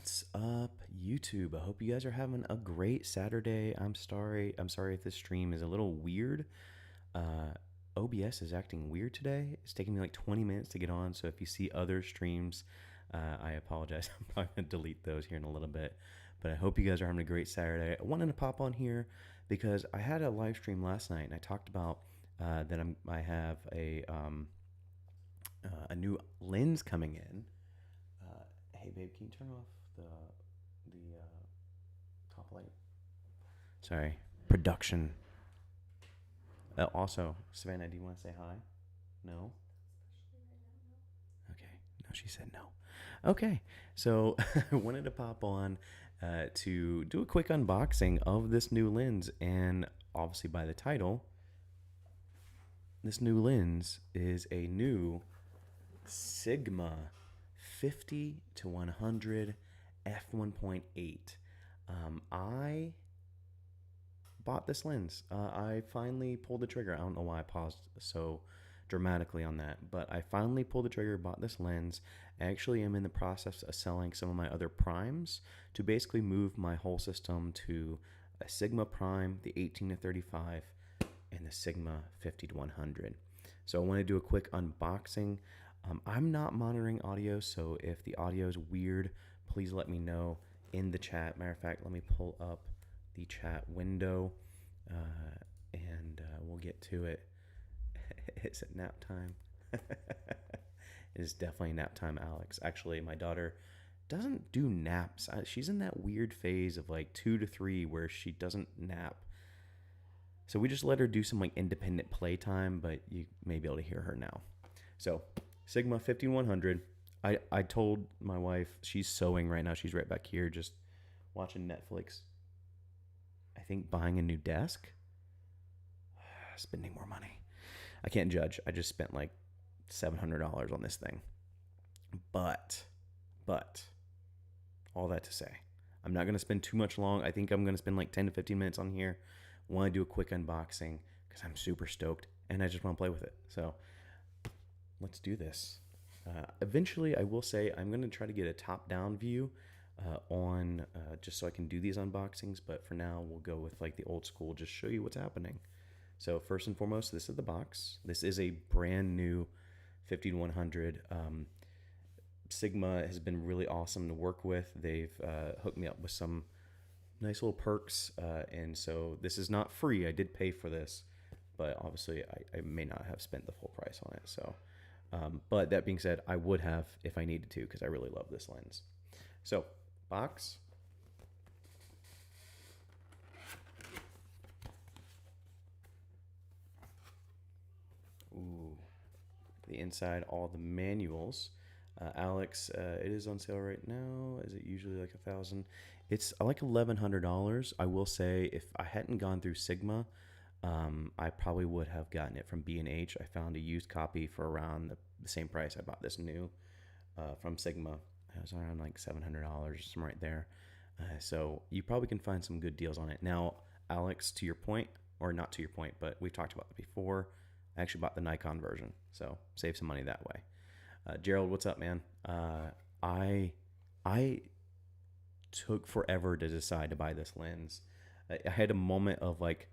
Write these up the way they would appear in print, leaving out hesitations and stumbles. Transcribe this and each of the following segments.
What's up, YouTube? I hope you guys are having a great Saturday. I'm sorry if this stream is a little weird. Uh, OBS is acting weird today. It's taking me like 20 minutes to get on, so if you see other streams, I apologize. I'm probably gonna delete those here in a little bit. But I hope you guys are having a great Saturday. I wanted to pop on here because I had a live stream last night and I talked about that I have a new lens coming in. Hey babe, can you turn off the top light? Sorry, production. Also, Savannah, do you want to say hi? No. Okay. No, she said no. Okay, so I wanted to pop on to do a quick unboxing of this new lens, and obviously by the title, this new lens is a new Sigma 50 to 100 f1.8. I bought this lens. I finally pulled the trigger. I don't know why I paused so dramatically on that, but I finally pulled the trigger, bought this lens. I actually am in the process of selling some of my other primes to basically move my whole system to a Sigma prime, the 18 to 35, and the Sigma 50 to 100. So I want to do a quick unboxing. I'm not monitoring audio, so if the audio is weird, please let me know in the chat. Matter of fact, let me pull up the chat window and we'll get to it. Is it nap time? It is definitely nap time, Alex. Actually, my daughter doesn't do naps. She's in that weird phase of like 2 to 3 where she doesn't nap. So we just let her do some like independent playtime, but you may be able to hear her now. So Sigma 5100. I told my wife, she's sewing right now. She's right back here just watching Netflix. I think buying a new desk. Spending more money. I can't judge. I just spent like $700 on this thing. But all that to say, I'm not going to spend too much long. I think I'm going to spend like 10 to 15 minutes on here. Want to do a quick unboxing because I'm super stoked and I just want to play with it. So let's do this. Eventually, I will say I'm going to try to get a top-down view on just so I can do these unboxings. But for now, we'll go with like the old school, just show you what's happening. So first and foremost, this is the box. This is a brand new 50 to 100. Sigma has been really awesome to work with. They've hooked me up with some nice little perks. And so this is not free. I did pay for this, but obviously I may not have spent the full price on it. So, but that being said, I would have if I needed to, because I really love this lens. So box. Ooh, the inside, all the manuals. Alex, it is on sale right now. Is it usually like $1,000? It's like $1,100. I will say, if I hadn't gone through Sigma, I probably would have gotten it from B&H. I found a used copy for around the same price I bought this new from Sigma. It was around like $700, somewhere right there. So you probably can find some good deals on it. Now, Alex, to your point, or not to your point, but we've talked about it before. I actually bought the Nikon version, so save some money that way. Gerald, what's up, man? I took forever to decide to buy this lens. I had a moment of like,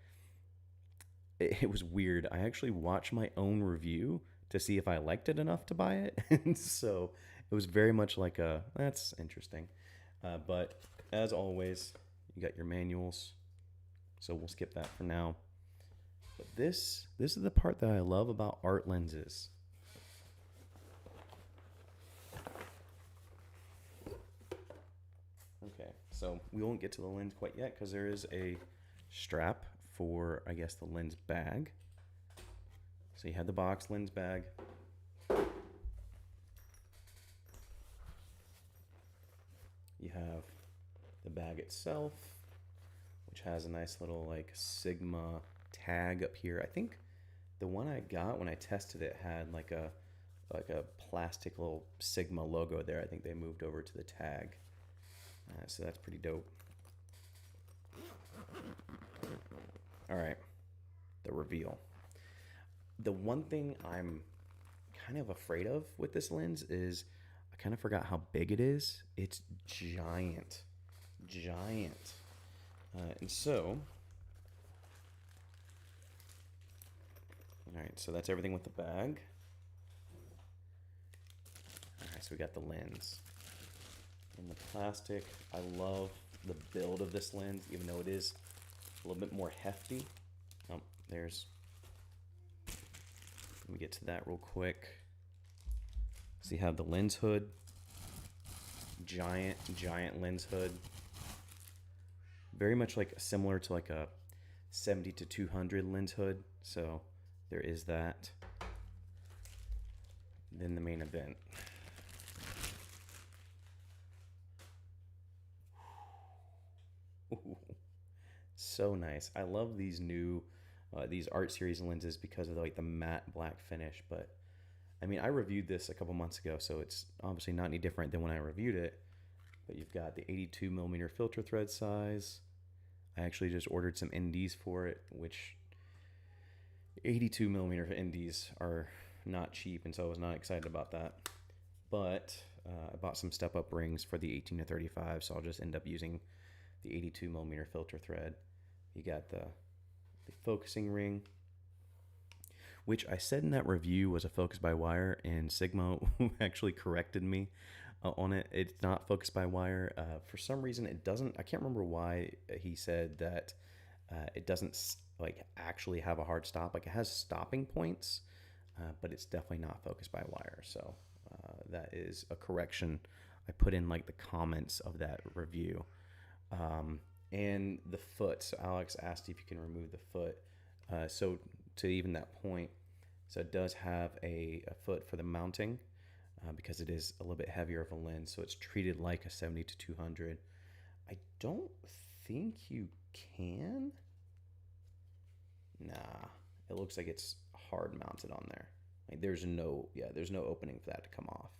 it was weird. I actually watched my own review to see if I liked it enough to buy it. And so it was very much like that's interesting. But as always, you got your manuals. So we'll skip that for now. But this is the part that I love about art lenses. Okay, so we won't get to the lens quite yet because there is a strap for, I guess, the lens bag. So you have the box, lens bag. You have the bag itself, which has a nice little like Sigma tag up here. I think the one I got when I tested it had like a plastic little Sigma logo there. I think they moved over to the tag. So that's pretty dope. All right, the reveal. The one thing I'm kind of afraid of with this lens is I kind of forgot how big it is. It's giant, giant. And so, all right, so that's everything with the bag. All right, so we got the lens. And the plastic, I love the build of this lens, even though it is a little bit more hefty. Oh, there's, let me get to that real quick. So you have the lens hood, giant lens hood. Very much like similar to like a 70 to 200 lens hood. So there is that. Then the main event. Ooh, so nice. I love these new these art series lenses because of like the matte black finish. But I mean, I reviewed this a couple months ago, so it's obviously not any different than when I reviewed it. But you've got the 82 millimeter filter thread size. I actually just ordered some NDs for it, which 82 millimeter NDs are not cheap, and so I was not excited about that. But I bought some step up rings for the 18 to 35, so I'll just end up using the 82 millimeter filter thread. You got the focusing ring, which I said in that review was a focus by wire, and Sigma actually corrected me on it. It's not focus by wire. For some reason, it doesn't. I can't remember why he said that it doesn't like actually have a hard stop. Like it has stopping points, but it's definitely not focus by wire. So that is a correction I put in like the comments of that review. And the foot. So Alex asked if you can remove the foot. So to even that point, so it does have a foot for the mounting because it is a little bit heavier of a lens. So it's treated like a 70 to 200. I don't think you can. Nah, it looks like it's hard mounted on there. Like there's no opening for that to come off.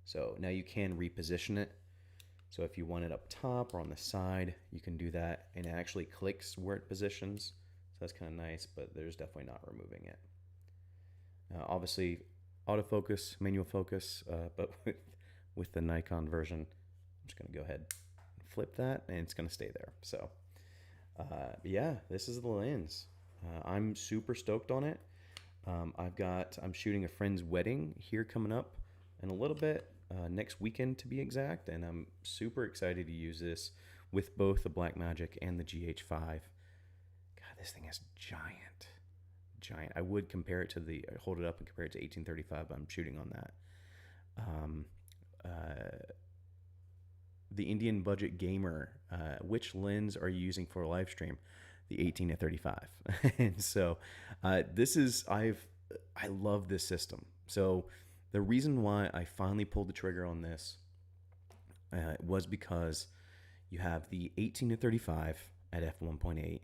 So now you can reposition it. So if you want it up top or on the side, you can do that, and it actually clicks where it positions. So that's kind of nice, but there's definitely not removing it. Obviously, autofocus, manual focus, but with the Nikon version, I'm just going to go ahead and flip that, and it's going to stay there. So yeah, this is the lens. I'm super stoked on it. I'm shooting a friend's wedding here coming up in a little bit. Next weekend to be exact, and I'm super excited to use this with both the Blackmagic and the GH5. God, this thing is giant. I would compare it to hold it up and compare it to 1835, but I'm shooting on that. The Indian Budget Gamer, which lens are you using for a live stream? The 18 to 35. And so I love this system. So the reason why I finally pulled the trigger on this was because you have the 18 to 35 at f1.8,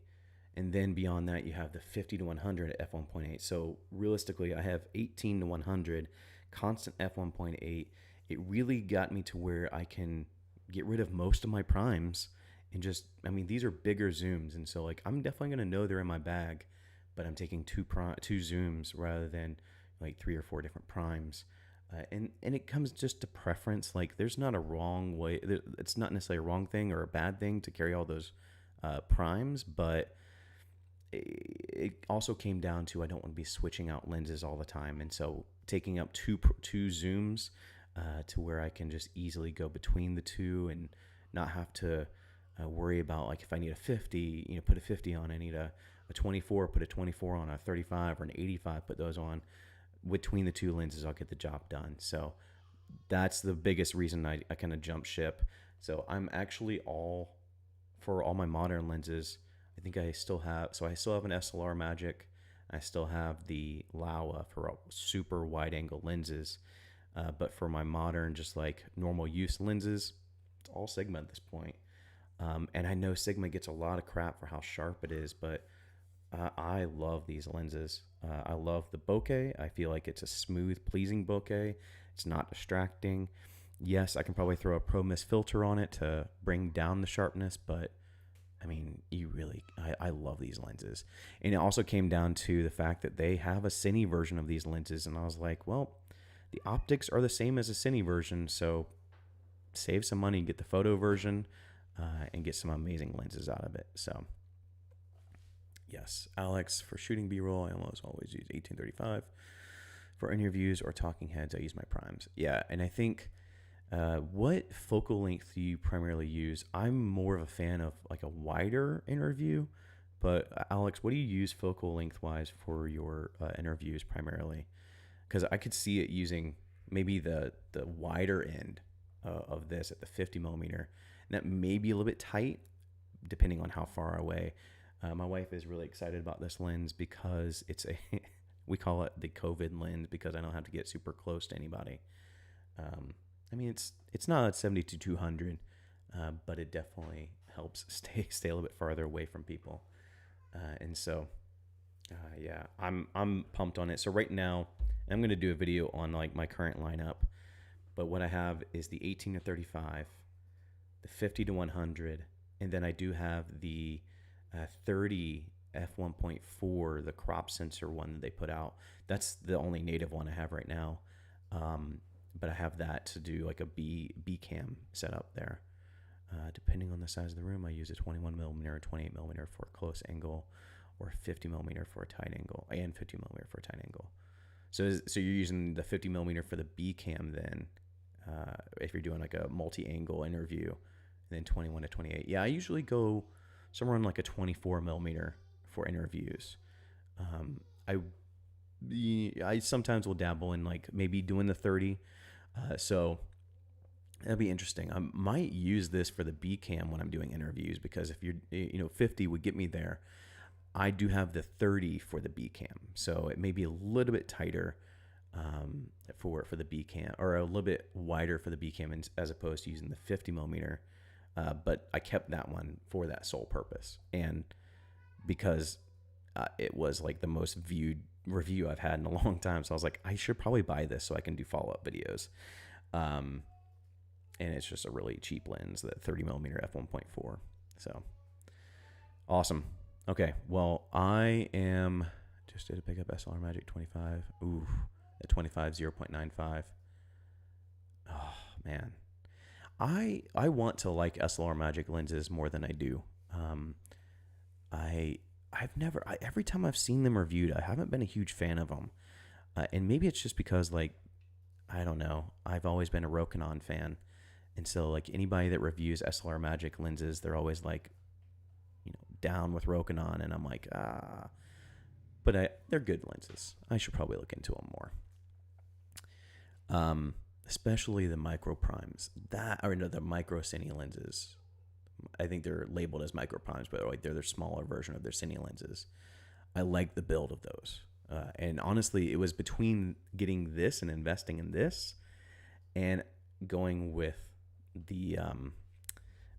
and then beyond that you have the 50 to 100 at f1.8. So realistically, I have 18 to 100 constant f1.8. It really got me to where I can get rid of most of my primes and just, I mean, these are bigger zooms, and so like I'm definitely gonna know they're in my bag, but I'm taking two zooms rather than like 3 or 4 different primes. And it comes just to preference. Like there's not a wrong way. It's not necessarily a wrong thing or a bad thing to carry all those primes, but it also came down to I don't want to be switching out lenses all the time. And so taking up two zooms to where I can just easily go between the two and not have to worry about like if I need a 50, put a 50 on. I need a 24, put a 24 on, a 35 or an 85, put those on. Between the two lenses, I'll get the job done. So that's the biggest reason I kind of jump ship. So I'm actually for all my modern lenses, I think I still have an SLR Magic. I still have the Laowa for super wide angle lenses. But for my modern, just like normal use lenses, it's all Sigma at this point. And I know Sigma gets a lot of crap for how sharp it is, but I love these lenses. I love the bokeh. I feel like it's a smooth, pleasing bokeh. It's not distracting. Yes, I can probably throw a Pro Mist filter on it to bring down the sharpness, but I mean, I love these lenses. And it also came down to the fact that they have a cine version of these lenses, and I was like, well, The optics are the same as a cine version, so save some money, get the photo version, and get some amazing lenses out of it. So yes, Alex, for shooting B-roll, I almost always use 1835. For interviews or talking heads, I use my primes. Yeah, and I think what focal length do you primarily use? I'm more of a fan of like a wider interview, but Alex, what do you use focal length wise for your interviews primarily? Because I could see it using maybe the wider end of this at the 50 millimeter, and that may be a little bit tight depending on how far away. My wife is really excited about this lens because it's a we call it the COVID lens because I don't have to get super close to anybody. I mean, it's not at 70-200, but it definitely helps stay a little bit farther away from people. And so, yeah, I'm pumped on it. So right now, I'm going to do a video on like my current lineup, but what I have is the 18-35, the 50-100, and then I do have the 30 f1.4, the crop sensor one that they put out. That's the only native one I have right now. But I have that to do like a B cam setup there. Depending on the size of the room, I use a 21 millimeter or 28 millimeter for a close angle, or 50 millimeter for a tight angle, and 50 millimeter for a tight angle. So you're using the 50 millimeter for the B cam then, if you're doing like a multi-angle interview, and then 21-28. Yeah, I usually go somewhere on like a 24 millimeter for interviews. I sometimes will dabble in like maybe doing the 30. So that'll be interesting. I might use this for the B cam when I'm doing interviews, because if you're, 50 would get me there. I do have the 30 for the B cam, so it may be a little bit tighter for the B cam, or a little bit wider for the B cam as opposed to using the 50 millimeter. But I kept that one for that sole purpose, and because it was like the most viewed review I've had in a long time, so I was like, I should probably buy this so I can do follow-up videos. And it's just a really cheap lens, that 30 millimeter f1.4. So awesome. Okay, well, I am just did a pick up SLR Magic 25. Ooh, at 25 0.95. Oh man, I want to like SLR Magic lenses more than I do. Every time I've seen them reviewed, I haven't been a huge fan of them. And maybe it's just because, like, I don't know, I've always been a Rokinon fan. And so, like, anybody that reviews SLR Magic lenses, they're always like, down with Rokinon. And I'm like, but they're good lenses. I should probably look into them more. Especially the micro primes, the micro cine lenses. I think they're labeled as micro primes, but like they're their smaller version of their cine lenses. I like the build of those. And honestly, it was between getting this and investing in this and going with the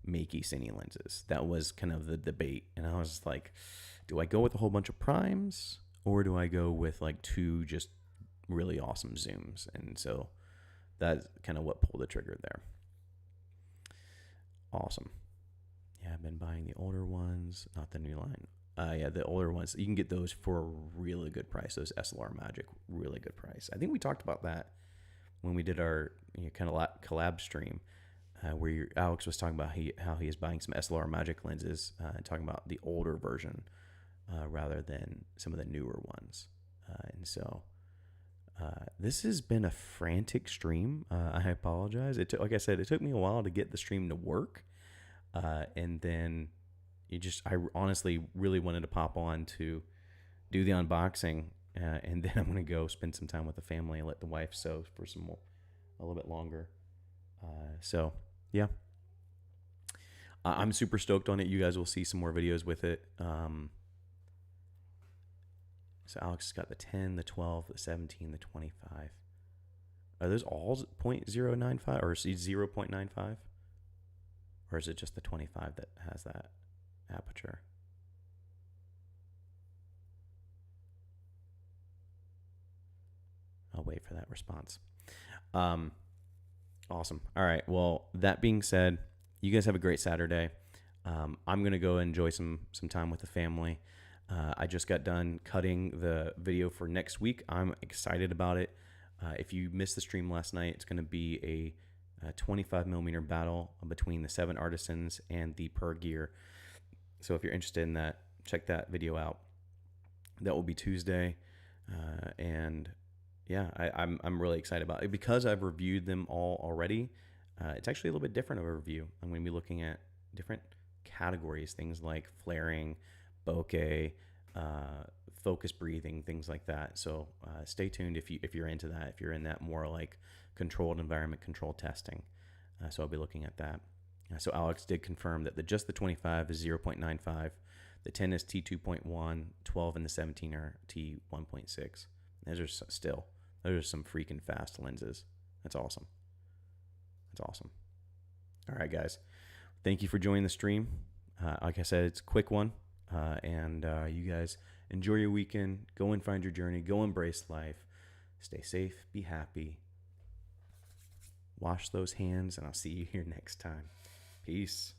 Makey cine lenses. That was kind of the debate. And I was like, do I go with a whole bunch of primes, or do I go with like two just really awesome zooms? And so that's kind of what pulled the trigger there. Awesome. Yeah, I've been buying the older ones, not the new line. Yeah, the older ones. You can get those for a really good price. Those SLR Magic, really good price. I think we talked about that when we did our kind of collab stream, where Alex was talking about how he is buying some SLR Magic lenses and talking about the older version rather than some of the newer ones. And so this has been a frantic stream. I apologize. Like I said, it took me a while to get the stream to work. And then I honestly really wanted to pop on to do the unboxing. And then I'm going to go spend some time with the family and let the wife sew for a little bit longer. So yeah, I'm super stoked on it. You guys will see some more videos with it. So Alex has got the 10, the 12, the 17, the 25. Are those all 0.095 or 0.95? Or is it just the 25 that has that aperture? I'll wait for that response. Awesome. All right. Well, that being said, you guys have a great Saturday. I'm going to go enjoy some time with the family. I just got done cutting the video for next week. I'm excited about it. If you missed the stream last night, it's going to be a 25 millimeter battle between the 7 Artisans and the Per Gear. So if you're interested in that, check that video out. That will be Tuesday, and yeah, I'm really excited about it because I've reviewed them all already. It's actually a little bit different of a review. I'm going to be looking at different categories, things like flaring, bokeh, focus breathing, things like that. So stay tuned if you're into that. If you're in that more like controlled environment, controlled testing. So I'll be looking at that. So Alex did confirm that just the 25 is 0.95, the 10 is T2.1, 12 and the 17 are T1.6. Those are some freaking fast lenses. That's awesome. That's awesome. All right, guys. Thank you for joining the stream. Like I said, it's a quick one. And you guys enjoy your weekend. Go and find your journey. Go embrace life. Stay safe. Be happy. Wash those hands, and I'll see you here next time. Peace.